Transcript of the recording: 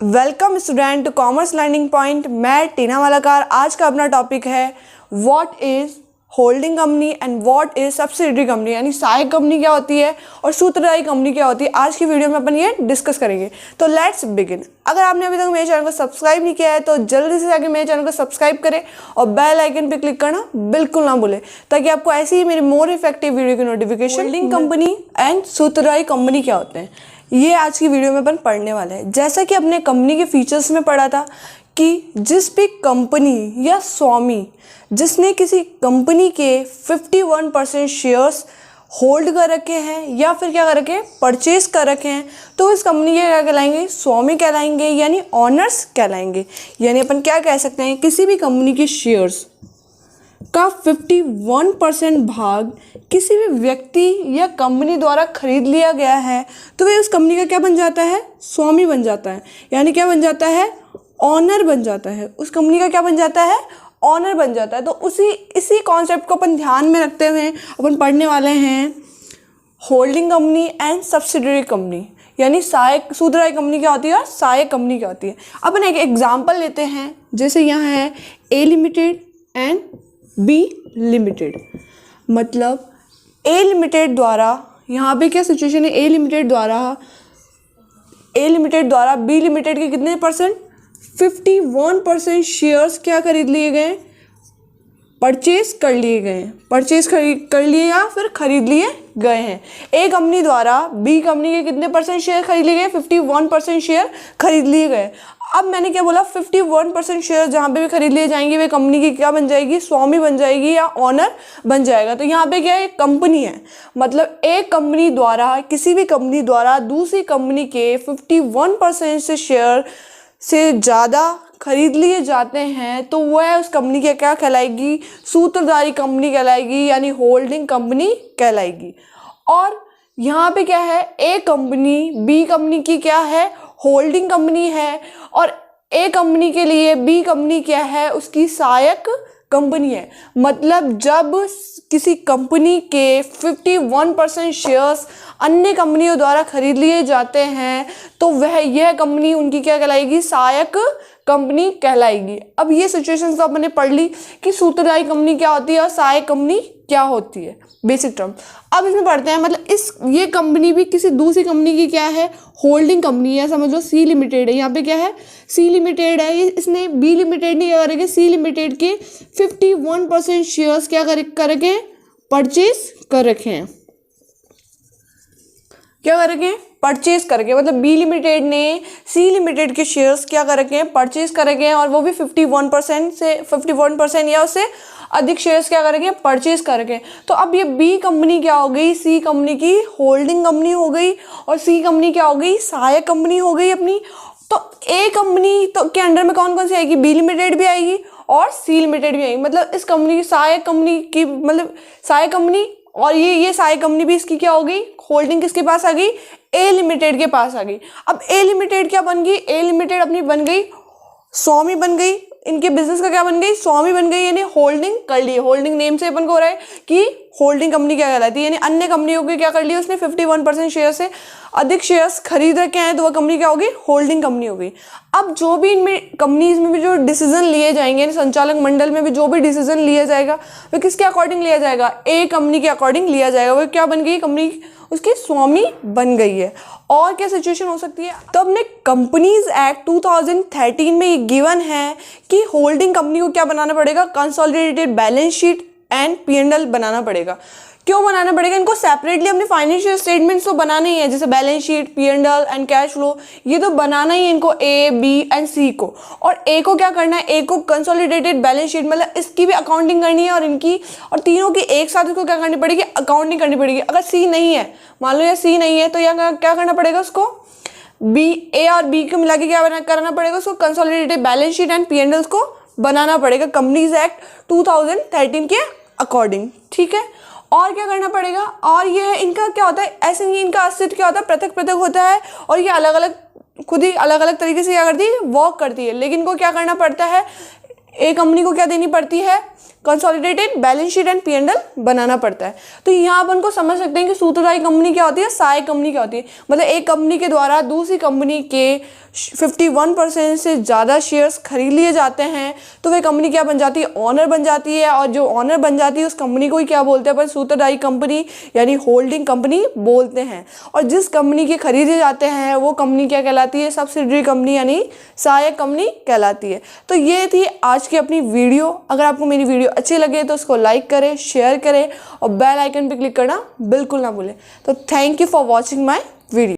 Welcome student to commerce learning point. मैं टीना मलाकार। आज का अपना टॉपिक है what is holding company and what is subsidiary company, यानी सहायक कंपनी क्या होती है और सूत्रधारी कंपनी क्या होती है। आज की वीडियो में अपन ये डिस्कस करेंगे। तो लेट्स बिगिन। अगर आपने अभी तक मेरे चैनल को सब्सक्राइब नहीं किया है तो जल्दी से जाकर मेरे चैनल को सब्सक्राइब करें और बेल आइकन पर क्लिक करना बिल्कुल ना भूलें, ताकि आपको ऐसी ही मेरी मोर इफेक्टिव वीडियो की नोटिफिकेशन। होल्डिंग कंपनी एंड सूत्रधारी कंपनी क्या होते हैं, ये आज की वीडियो में अपन पढ़ने वाले हैं। जैसा कि अपने कंपनी के फीचर्स में पढ़ा था कि जिस भी कंपनी या स्वामी जिसने किसी कंपनी के 51% शेयर्स होल्ड कर रखे हैं या फिर क्या कर रखे हैं, परचेज कर रखे हैं, तो इस कंपनी के क्या कहलाएंगे, स्वामी कहलाएंगे, यानी ऑनर्स कहलाएंगे। यानी अपन क्या कह सकते हैं, किसी भी कंपनी के शेयर्स का 51% भाग किसी भी व्यक्ति या कंपनी द्वारा खरीद लिया गया है तो वह उस कंपनी का क्या बन जाता है, स्वामी बन जाता है। यानी क्या बन जाता है, ऑनर बन जाता है। उस कंपनी का क्या बन जाता है, ऑनर बन जाता है। तो इसी कॉन्सेप्ट को अपन ध्यान में रखते हुए अपन पढ़ने वाले हैं holding company and subsidiary company, यानी सहायक सूत्रधारी कंपनी क्या होती है और सहायक कंपनी क्या होती है। अपन एक एग्जाम्पल लेते हैं, जैसे यहाँ है ए लिमिटेड एंड बी लिमिटेड। मतलब ए लिमिटेड द्वारा यहाँ पे क्या सिचुएशन है, ए लिमिटेड द्वारा बी लिमिटेड के कितने परसेंट, 51% शेयर्स क्या खरीद लिए गए, परचेज कर लिए गए हैं, कर लिए या फिर खरीद लिए गए हैं। ए कंपनी द्वारा बी कंपनी के कितने परसेंट शेयर खरीद लिए गए, 51% शेयर खरीद लिए गए। अब मैंने क्या बोला, 51% शेयर जहाँ पे भी खरीद लिए जाएंगे वे कंपनी की क्या बन जाएगी, स्वामी बन जाएगी या ऑनर बन जाएगा। तो यहाँ पे क्या है, कंपनी है। मतलब एक कंपनी द्वारा, किसी भी कंपनी द्वारा दूसरी कंपनी के 51% से शेयर से ज़्यादा खरीद लिए जाते हैं तो वह उस कंपनी के क्या कहलाएगी, सूत्रधारी कंपनी कहलाएगी, यानी होल्डिंग कंपनी कहलाएगी। और यहाँ पे क्या है, ए कंपनी बी कंपनी की क्या है, होल्डिंग कंपनी है, और ए कंपनी के लिए बी कंपनी क्या है, उसकी सहायक कंपनी है। मतलब जब किसी कंपनी के 51% शेयर्स अन्य कंपनियों द्वारा खरीद लिए जाते हैं तो यह कंपनी उनकी क्या कहलाएगी, सहायक कंपनी कहलाएगी। अब ये सिचुएशन तो अपने पढ़ ली कि सूत्रधारी कंपनी क्या होती है और सहायक कंपनी क्या होती है, बेसिक टर्म। अब इसमें पढ़ते हैं, मतलब ये कंपनी भी किसी दूसरी कंपनी की क्या है, होल्डिंग कंपनी है। समझ लो सी लिमिटेड है, यहाँ पे क्या है, सी लिमिटेड है। इसने बी लिमिटेड ने क्या करेंगे, सी लिमिटेड के 51% शेयर्स क्या कर रखे हैं, परचेज कर रखे हैं। क्या कर रखे हैं, परचेज करके। मतलब बी लिमिटेड ने सी लिमिटेड के शेयर्स क्या कर रखे हैं, परचेज कर रखे हैं, और वो भी 51% या उससे अधिक शेयर्स क्या कर रखे हैं, परचेज कर रखे हैं। तो अब ये बी कंपनी क्या हो गई, सी कंपनी की होल्डिंग कंपनी हो गई, और सी कंपनी क्या हो गई, सहायक कंपनी हो गई अपनी। तो ए कंपनी तो के अंडर में कौन कौन सी आएगी, बी लिमिटेड भी आएगी और सी लिमिटेड भी आएगी। मतलब इस कंपनी की सहायक कंपनी की, मतलब सहायक कंपनी, और ये सहायक कंपनी भी इसकी क्या हो गई, होल्डिंग किसके पास आ गई, ए लिमिटेड के पास आ गई। अब ए लिमिटेड क्या बन गई, ए लिमिटेड अपनी बन गई स्वामी बन गई, इनके बिजनेस का क्या बन गई, स्वामी बन गई, यानी होल्डिंग कर ली। होल्डिंग नेम से अपन को हो रहा है कि होल्डिंग कंपनी क्या कहलाती है, यानी अन्य कंपनियों की क्या कर लिया उसने, 51% शेयर से अधिक शेयर्स खरीद रखे हैं तो वह कंपनी क्या होगी, होल्डिंग कंपनी हो गई। अब जो भी इनमें कंपनीज में भी जो डिसीजन लिए जाएंगे, संचालक मंडल में भी जो भी डिसीजन लिया जाएगा वह किसके अकॉर्डिंग लिया जाएगा, ए कंपनी के अकॉर्डिंग लिया जाएगा। वह क्या बन गई, कंपनी उसकी स्वामी बन गई है। और क्या सिचुएशन हो सकती है, तो अपने कंपनीज एक्ट 2013 में ये गिवन है कि होल्डिंग कंपनी को क्या बनाना पड़ेगा, consolidated balance sheet and P&L बनाना पड़ेगा। क्यों बनाना पड़ेगा, इनको सेपरेटली अपने फाइनेंशियल स्टेटमेंट्स तो बनाना ही है, जैसे balance sheet, P&L and cash flow, ये तो बनाना ही है इनको, ए बी एंड सी को। और ए को क्या करना है, ए को कंसोलिडेटेड बैलेंस शीट, मतलब इसकी भी अकाउंटिंग करनी है, और तीनों की एक साथ इसको क्या करनी पड़ेगी, अकाउंटिंग करनी पड़ेगी। अगर सी नहीं है, मान लो या सी नहीं है, तो यहाँ क्या करना पड़ेगा उसको, बी, ए और बी को मिला के क्या करना पड़ेगा, उसको consolidated balance sheet and P&L को बनाना पड़ेगा कंपनीज एक्ट 2013 के अकॉर्डिंग। ठीक है, और क्या करना पड़ेगा, और ये है इनका क्या होता है, ऐसे नहीं, इनका अस्तित्व क्या होता है, पृथक पृथक होता है, और ये अलग अलग खुद ही अलग अलग तरीके से क्या करती है, वर्क करती है। लेकिन इनको क्या करना पड़ता है, ए कंपनी को क्या देनी पड़ती है, consolidated balance sheet and P&L बनाना पड़ता है। तो यहाँ अपन को समझ सकते हैं कि सूत्रधारी कंपनी क्या होती है, सहायक कंपनी क्या होती है। मतलब एक कंपनी के द्वारा दूसरी कंपनी के 51% से ज़्यादा शेयर्स खरीद लिए जाते हैं तो वह कंपनी क्या बन जाती है, ऑनर बन जाती है। और जो ऑनर बन जाती है उस कंपनी को ही क्या बोलते हैं अपन, सूत्रधारी कंपनी यानी होल्डिंग कंपनी बोलते हैं। और जिस कंपनी के खरीदे जाते हैं वो कंपनी क्या कहलाती है, सब्सिडरी कंपनी यानी सहायक कंपनी कहलाती है। तो ये थी आज की अपनी वीडियो। अगर आपको मेरी वीडियो अच्छी लगे तो उसको लाइक करें, शेयर करें और बेल आइकन पे क्लिक करना बिल्कुल ना भूलें। तो thank you for watching my video.